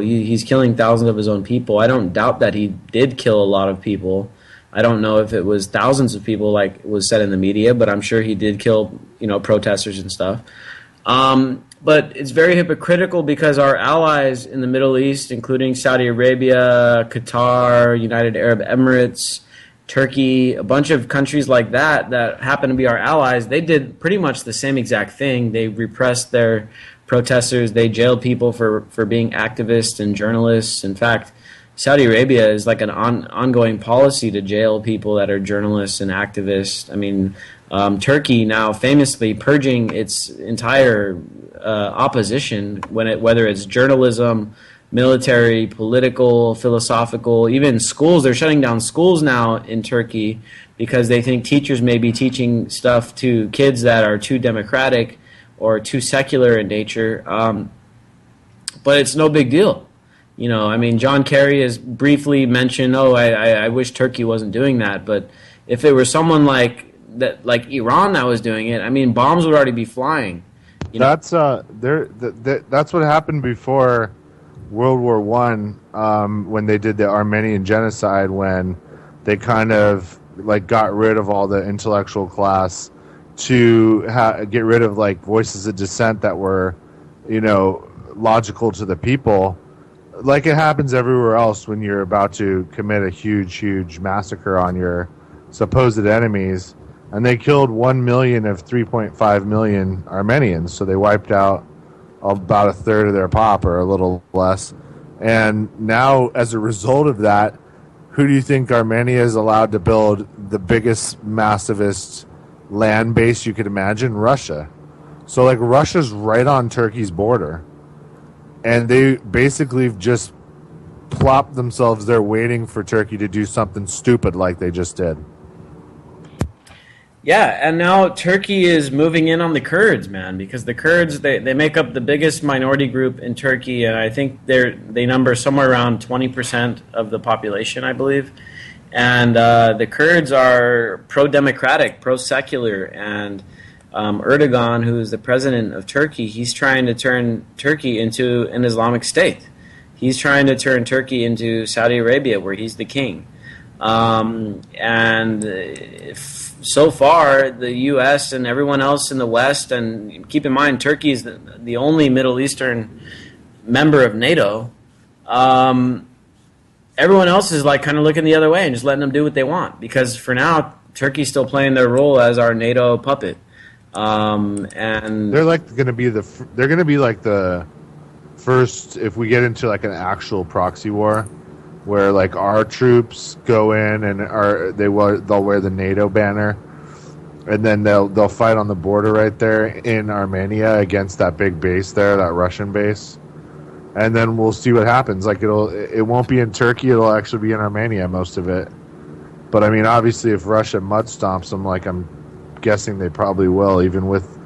Speaker 3: he's killing thousands of his own people. I don't doubt that he did kill a lot of people. I don't know if it was thousands of people like was said in the media, but I'm sure he did kill, protesters and stuff. But it's very hypocritical because our allies in the Middle East, including Saudi Arabia, Qatar, United Arab Emirates, Turkey, a bunch of countries like that happen to be our allies, they did pretty much the same exact thing. They repressed their protesters. They jailed people for being activists and journalists. In fact, Saudi Arabia is like an ongoing policy to jail people that are journalists and activists. I mean, Turkey now famously purging its entire opposition whether it's journalism, military, political, philosophical, even schools. They're shutting down schools now in Turkey because they think teachers may be teaching stuff to kids that are too democratic or too secular in nature. But it's no big deal. You know, I mean, John Kerry has briefly mentioned, I wish Turkey wasn't doing that. But if it were someone like Iran that was doing it, I mean, bombs would already be flying. You know?
Speaker 4: That's what happened before World War One, when they did the Armenian genocide, when they kind of like got rid of all the intellectual class to get rid of like voices of dissent that were, you know, logical to the people. Like it happens everywhere else when you're about to commit a huge massacre on your supposed enemies. And they killed 1 million of 3.5 million Armenians. So they wiped out about a third of their pop, or a little less. And now, as a result of that, who do you think Armenia is allowed to build the biggest, massivest land base you could imagine? Russia. So, like, Russia's right on Turkey's border. And they basically just plopped themselves there waiting for Turkey to do something stupid like they just did.
Speaker 3: Yeah, and now Turkey is moving in on the Kurds, man, because the Kurds, they make up the biggest minority group in Turkey, and I think they number somewhere around 20% of the population, I believe. And the Kurds are pro-democratic, pro-secular, and Erdogan, who is the president of Turkey, he's trying to turn Turkey into an Islamic state. He's trying to turn Turkey into Saudi Arabia, where he's the king. So far, the U.S. and everyone else in the West, and keep in mind, Turkey is the only Middle Eastern member of NATO. Everyone else is like kind of looking the other way and just letting them do what they want, because for now, Turkey's still playing their role as our NATO puppet. And
Speaker 4: they're like going to be the first, if we get into like an actual proxy war, where like our troops go in and they'll wear the NATO banner, and then they'll fight on the border right there in Armenia against that big base there, that Russian base, and then we'll see what happens. Like it won't be in Turkey; it'll actually be in Armenia, most of it. But I mean, obviously, if Russia mud stomps them, like I'm guessing they probably will, even with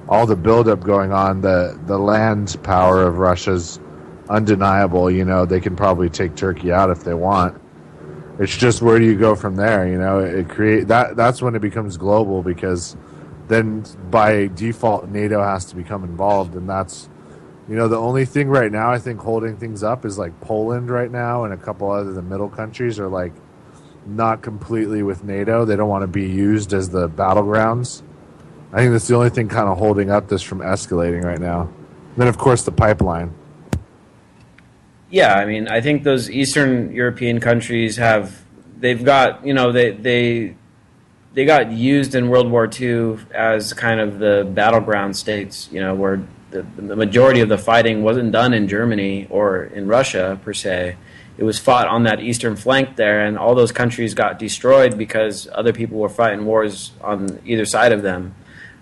Speaker 4: all the buildup going on, the land power of Russia's undeniable. You know, they can probably take Turkey out if they want. It's just, where do you go from there? You know, that's when it becomes global, because then by default NATO has to become involved, and that's, you know, the only thing right now I think holding things up is like Poland right now, and a couple other the middle countries are like not completely with NATO. They don't want to be used as the battlegrounds. I think that's the only thing kind of holding up this from escalating right now. And then, of course, the pipeline.
Speaker 3: Yeah, I mean, I think those Eastern European countries they've got, you know, they got used in World War II as kind of the battleground states, you know, where the majority of the fighting wasn't done in Germany or in Russia per se. It was fought on that eastern flank there, and all those countries got destroyed because other people were fighting wars on either side of them.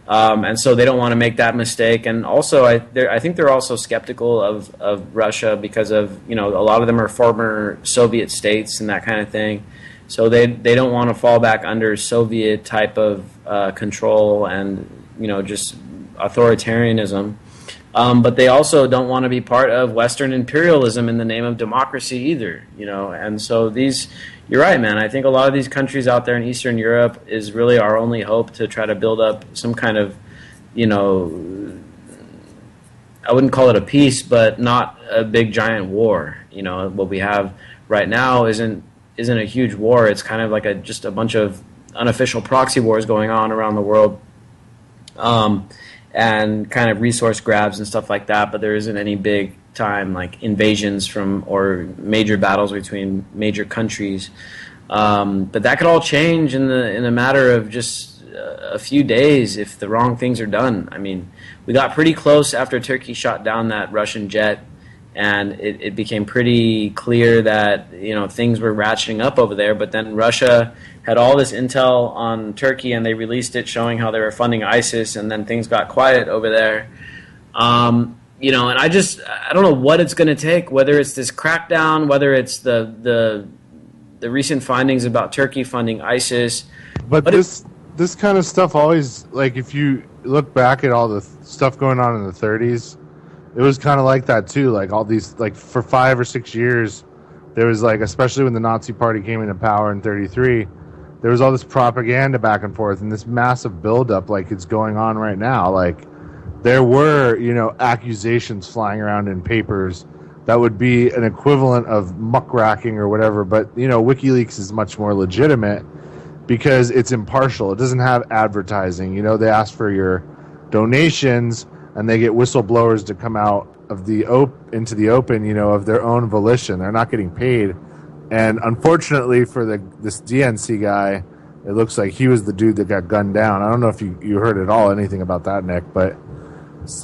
Speaker 3: And so they don't want to make that mistake. And also, I think they're also skeptical of Russia because of, you know, a lot of them are former Soviet states and that kind of thing. So they don't want to fall back under Soviet type of control and, you know, just authoritarianism. But they also don't want to be part of Western imperialism in the name of democracy either, you know. And so you're right, man. I think a lot of these countries out there in Eastern Europe is really our only hope to try to build up some kind of, you know, I wouldn't call it a peace, but not a big giant war. You know, what we have right now isn't a huge war. It's kind of like just a bunch of unofficial proxy wars going on around the world. And kind of resource grabs and stuff like that, but there isn't any big time like invasions or major battles between major countries. But that could all change in a matter of just a few days if the wrong things are done. I mean, we got pretty close after Turkey shot down that Russian jet and it became pretty clear that things were ratcheting up over there. But then Russia had all this intel on Turkey, and they released it showing how they were funding ISIS, and then things got quiet over there. And I don't know what it's going to take, whether it's this crackdown, whether it's the recent findings about Turkey funding ISIS.
Speaker 4: But this kind of stuff always, like, if you look back at all the stuff going on in the 30s, it was kind of like that too. Like all these, like for 5 or 6 years, there was like, especially when the Nazi Party came into power in 33, there was all this propaganda back and forth and this massive buildup, like it's going on right now. Like there were, accusations flying around in papers that would be an equivalent of muckraking or whatever. But, WikiLeaks is much more legitimate because it's impartial. It doesn't have advertising. They ask for your donations and they get whistleblowers to come out of into the open, of their own volition. They're not getting paid. And unfortunately for this DNC guy, it looks like he was the dude that got gunned down. I don't know if you heard at all anything about that, Nick, but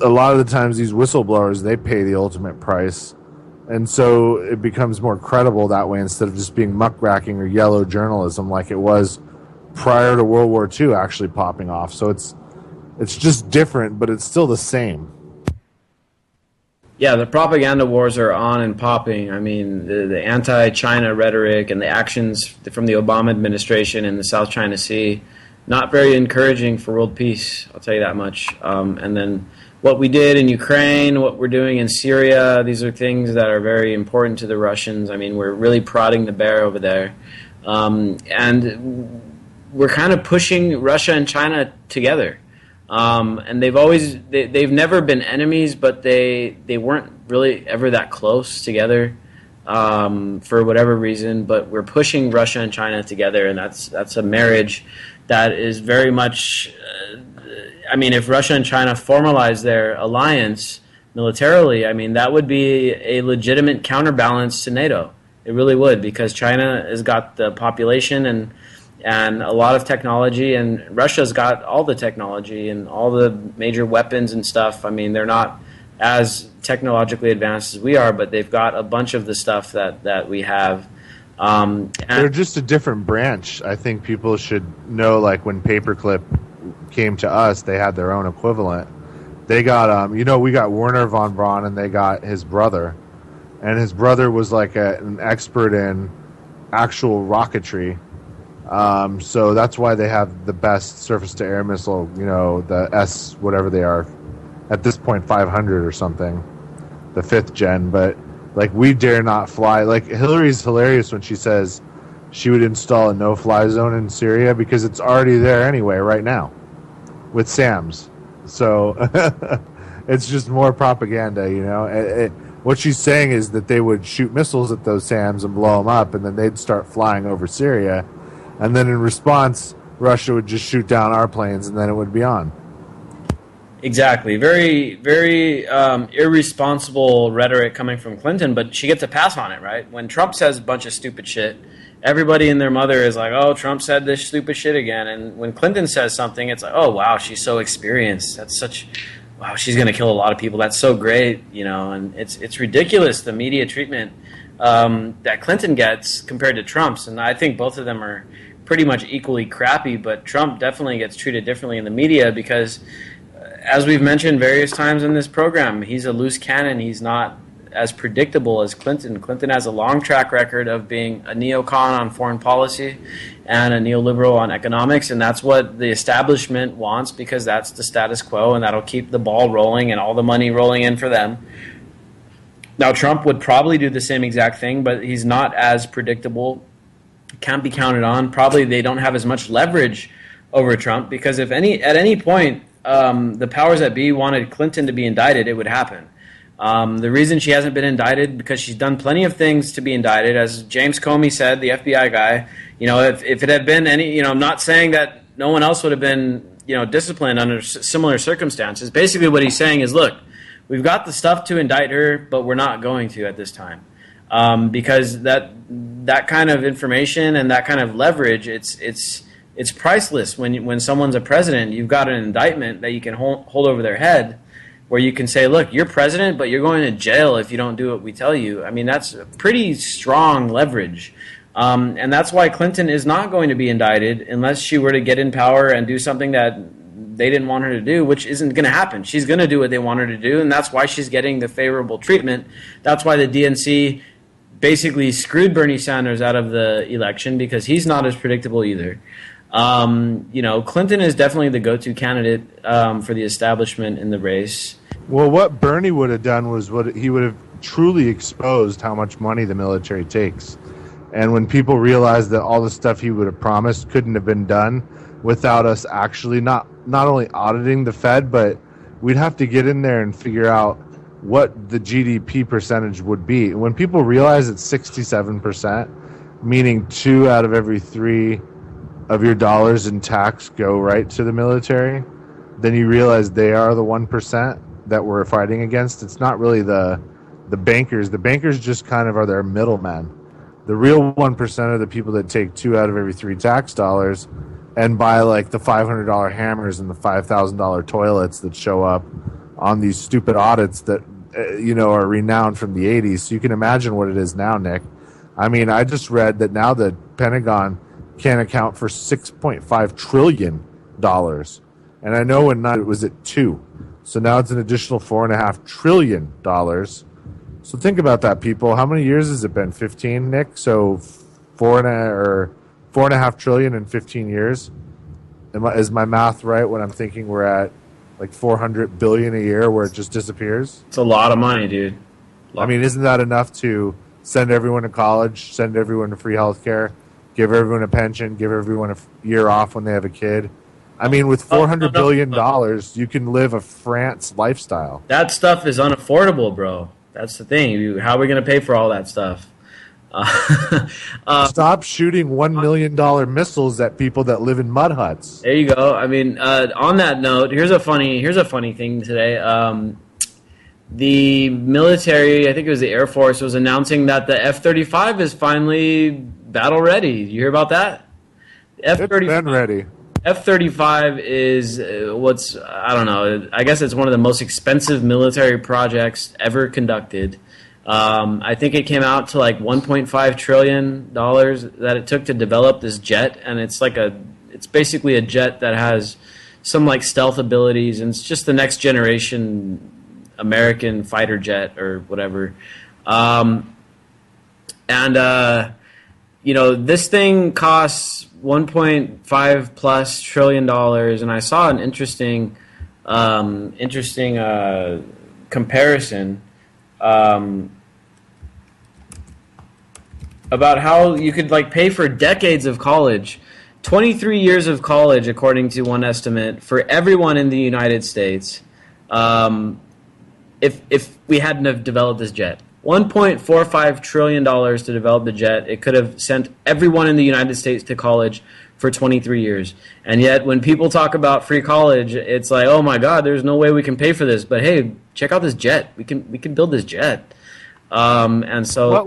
Speaker 4: a lot of the times these whistleblowers, they pay the ultimate price. And so it becomes more credible that way instead of just being muckraking or yellow journalism like it was prior to World War II actually popping off. So it's just different, but it's still the same.
Speaker 3: Yeah, the propaganda wars are on and popping. I mean, the anti-China rhetoric and the actions from the Obama administration in the South China Sea, not very encouraging for world peace, I'll tell you that much. And then what we did in Ukraine, what we're doing in Syria, these are things that are very important to the Russians. I mean, we're really prodding the bear over there. And we're kind of pushing Russia and China together. And they've never been enemies, but they weren't really ever that close together for whatever reason. But we're pushing Russia and China together, and that's a marriage that is very much. I mean, if Russia and China formalize their alliance militarily, I mean that would be a legitimate counterbalance to NATO. It really would, because China has got the population and a lot of technology, and Russia's got all the technology and all the major weapons and stuff. I mean, they're not as technologically advanced as we are, but they've got a bunch of the stuff that we have.
Speaker 4: They're just a different branch. I think people should know, like when Paperclip came to us, they had their own equivalent. They got, we got Werner von Braun, and they got his brother. And his brother was like an expert in actual rocketry. So that's why they have the best surface-to-air missile, the S, whatever they are, at this point 500 or something, the 5th gen. But, like, we dare not fly. Like, Hillary's hilarious when she says she would install a no-fly zone in Syria because it's already there anyway right now with SAMs. So it's just more propaganda, What she's saying is that they would shoot missiles at those SAMs and blow them up, and then they'd start flying over Syria. And then in response, Russia would just shoot down our planes, and then it would be on.
Speaker 3: Exactly. Very, very irresponsible rhetoric coming from Clinton, but she gets a pass on it, right? When Trump says a bunch of stupid shit, everybody and their mother is like, oh, Trump said this stupid shit again. And when Clinton says something, it's like, oh, wow, she's so experienced. Wow, she's going to kill a lot of people. That's so great, and it's ridiculous, the media treatment that Clinton gets compared to Trump's. And I think both of them are pretty much equally crappy, but Trump definitely gets treated differently in the media because, as we've mentioned various times in this program, he's a loose cannon. He's not as predictable as Clinton. Clinton has a long track record of being a neocon on foreign policy and a neoliberal on economics, and that's what the establishment wants because that's the status quo, and that'll keep the ball rolling and all the money rolling in for them. Now, Trump would probably do the same exact thing, but he's not as predictable, can't be counted on. Probably they don't have as much leverage over Trump because at any point the powers that be wanted Clinton to be indicted, it would happen. The reason she hasn't been indicted because she's done plenty of things to be indicted. As James Comey said, the FBI guy, if it had been any, I'm not saying that no one else would have been, disciplined under similar circumstances. Basically what he's saying is, look, we've got the stuff to indict her, but we're not going to at this time. Because that kind of information and that kind of leverage, it's priceless when someone's a president. You've got an indictment that you can hold over their head. where you can say, look, you're president, but you're going to jail if you don't do what we tell you. I mean, that's pretty strong leverage. And that's why Clinton is not going to be indicted unless she were to get in power and do something that they didn't want her to do, which isn't going to happen. She's going to do what they want her to do, and that's why she's getting the favorable treatment. That's why the DNC basically screwed Bernie Sanders out of the election, because he's not as predictable either. Clinton is definitely the go-to candidate for the establishment in the race.
Speaker 4: Well, what Bernie would have done was he would have truly exposed how much money the military takes. And when people realized that all the stuff he would have promised couldn't have been done without us actually not only auditing the Fed, but we'd have to get in there and figure out what the GDP percentage would be. When people realize it's 67%, meaning 2 out of every 3 of your dollars in tax go right to the military, then you realize they are the 1% that we're fighting against. It's not really the bankers. The bankers just kind of are their middlemen. The real 1% are the people that take 2 out of every 3 tax dollars and buy like the $500 hammers and the $5,000 toilets that show up on these stupid audits that are renowned from the 80s. So you can imagine what it is now, Nick. I mean, I just read that now the Pentagon can account for $6.5 trillion. And I know when it was at 2. So now it's an additional $4.5 trillion. So think about that, people. How many years has it been? 15, Nick? So $4.5 trillion in 15 years. Is my math right when I'm thinking we're at like 400 billion a year where it just disappears?
Speaker 3: It's a lot of money, dude.
Speaker 4: I mean, isn't that enough to send everyone to college, send everyone to free health care, give everyone a pension, give everyone a year off when they have a kid? I mean, with $400 billion, you can live a France lifestyle.
Speaker 3: That stuff is unaffordable, bro. That's the thing. How are we going to pay for all that stuff?
Speaker 4: Stop shooting $1 million missiles at people that live in mud huts.
Speaker 3: There you go. I mean, on that note, here's a funny thing today. The military, I think it was the Air Force, was announcing that the F-35 is finally battle ready. You hear about that?
Speaker 4: It's been ready.
Speaker 3: F-35 is I don't know, I guess it's one of the most expensive military projects ever conducted. I think it came out to like $1.5 trillion that it took to develop this jet, and it's basically a jet that has some like stealth abilities, and it's just the next generation American fighter jet or whatever. This thing costs $1.5 plus trillion, and I saw an interesting comparison about how you could like pay for decades of college, 23 years of college, according to one estimate, for everyone in the United States, if we hadn't have developed this jet. $1.45 trillion to develop the jet. It could have sent everyone in the United States to college for 23 years. And yet, when people talk about free college, it's like, oh my God, there's no way we can pay for this. But hey, check out this jet. We can build this jet. And so,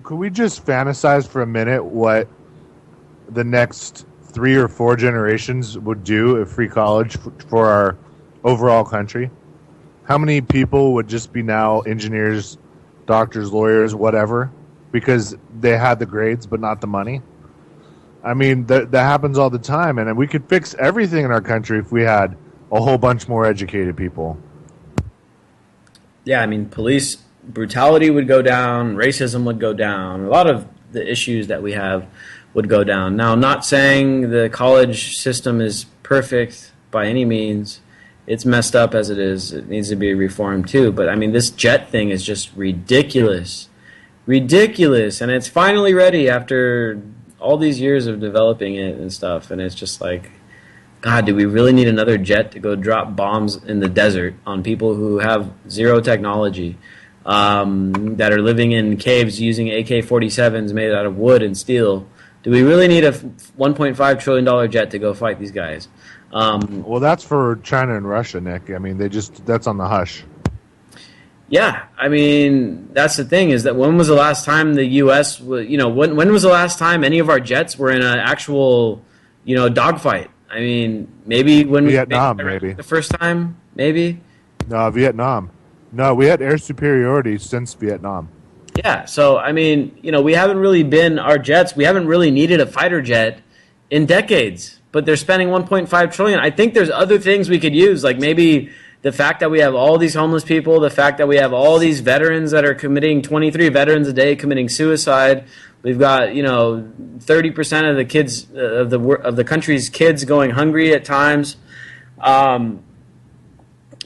Speaker 4: could we just fantasize for a minute what the next 3 or 4 generations would do if free college for our overall country? How many people would just be now engineers, doctors, lawyers, whatever, because they had the grades but not the money? I mean, that happens all the time, and we could fix everything in our country if we had a whole bunch more educated people.
Speaker 3: Yeah, I mean, police brutality would go down, racism would go down, a lot of the issues that we have would go down. Now, not saying the college system is perfect by any means. It's messed up as it is. It needs to be reformed too. But I mean, this jet thing is just ridiculous. Ridiculous. And it's finally ready after all these years of developing it and stuff. And it's just like, God, do we really need another jet to go drop bombs in the desert on people who have zero technology, that are living in caves using AK-47s made out of wood and steel? Do we really need a $1.5 trillion jet to go fight these guys?
Speaker 4: Well, that's for China and Russia, Nick. I mean, that's on the hush.
Speaker 3: Yeah, I mean, that's the thing, is that when was the last time the U.S., when was the last time any of our jets were in an actual, dogfight? I mean, maybe when
Speaker 4: Vietnam, maybe.
Speaker 3: The first time, maybe.
Speaker 4: No, Vietnam. No, we had air superiority since Vietnam.
Speaker 3: Yeah, so I mean, we haven't really been our jets. We haven't really needed a fighter jet in decades, but they're spending 1.5 trillion. I think there's other things we could use, like maybe the fact that we have all these homeless people, the fact that we have all these veterans that are committing 23 veterans a day committing suicide. We've got 30% of the kids of the country's kids going hungry at times.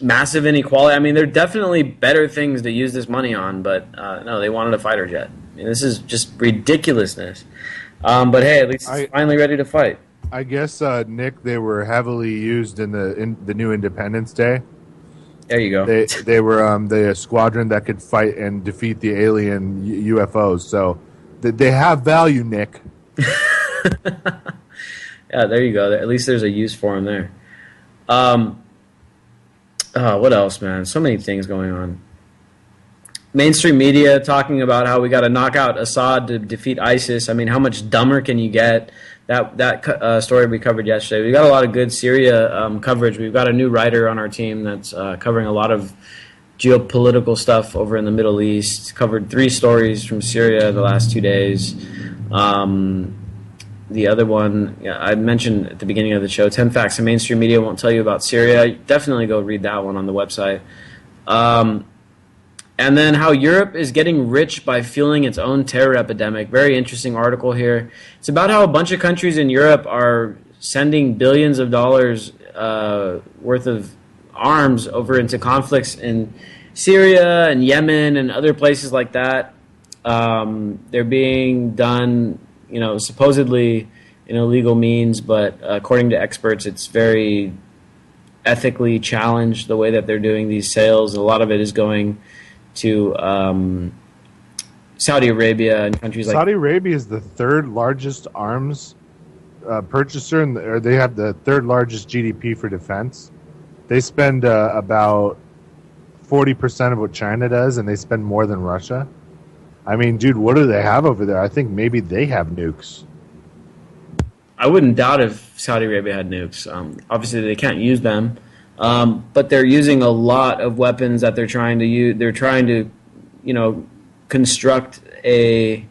Speaker 3: Massive inequality. I mean, there are definitely better things to use this money on, but no, they wanted a fighter jet. I mean, this is just ridiculousness. But hey, at least it's finally ready to fight.
Speaker 4: I guess, Nick, they were heavily used in the new Independence Day.
Speaker 3: There you go.
Speaker 4: They were the squadron that could fight and defeat the alien UFOs. So they have value, Nick.
Speaker 3: Yeah, there you go. At least there's a use for them there. What else, man? So many things going on. Mainstream media talking about how we got to knock out Assad to defeat ISIS. I mean, how much dumber can you get? That story we covered yesterday. We got a lot of good Syria coverage. We've got a new writer on our team that's covering a lot of geopolitical stuff over in the Middle East. Covered 3 stories from Syria the last 2 days. The other one, I mentioned at the beginning of the show, 10 facts the mainstream media won't tell you about Syria. Definitely go read that one on the website. And then how Europe is getting rich by fueling its own terror epidemic. Very interesting article here. It's about how a bunch of countries in Europe are sending billions of dollars worth of arms over into conflicts in Syria and Yemen and other places like that. They're being done supposedly in illegal means, but according to experts, it's very ethically challenged the way that they're doing these sales. A lot of it is going to Saudi Arabia and countries like
Speaker 4: Saudi Arabia is the 3rd largest arms purchaser, or they have the 3rd largest GDP for defense. They spend about 40% of what China does, and they spend more than Russia. I mean, dude, what do they have over there? I think maybe they have nukes.
Speaker 3: I wouldn't doubt if Saudi Arabia had nukes. Obviously, they can't use them, but they're using a lot of weapons that they're trying to use. They're trying to, construct a.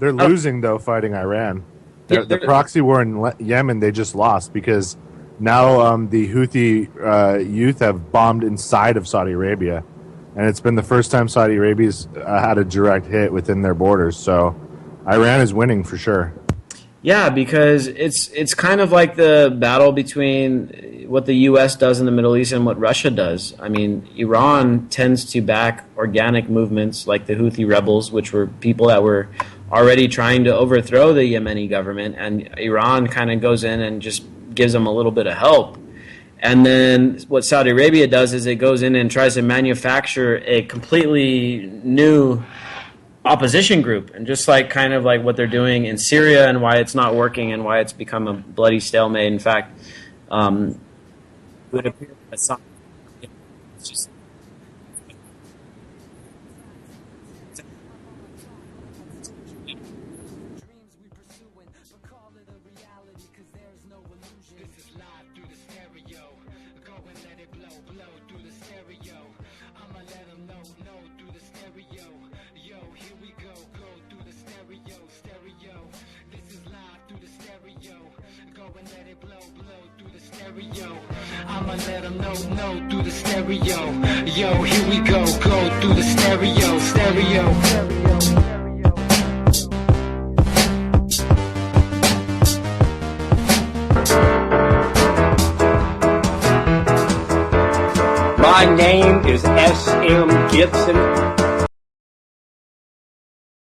Speaker 4: They're losing though, fighting Iran. The proxy war in Yemen, they just lost because now the Houthi youth have bombed inside of Saudi Arabia. And it's been the first time Saudi Arabia's had a direct hit within their borders. So Iran is winning for sure.
Speaker 3: Yeah, because it's kind of like the battle between what the U.S. does in the Middle East and what Russia does. I mean, Iran tends to back organic movements like the Houthi rebels, which were people that were already trying to overthrow the Yemeni government. And Iran kind of goes in and just gives them a little bit of help. And then what Saudi Arabia does is it goes in and tries to manufacture a completely new opposition group. And just like kind of like what they're doing in Syria and why it's not working and why it's become a bloody stalemate. In fact, it would appear that Assad, it's just
Speaker 2: I'ma let them know through the stereo. Yo, here we go through the stereo.
Speaker 6: My name is S.M. Gibson.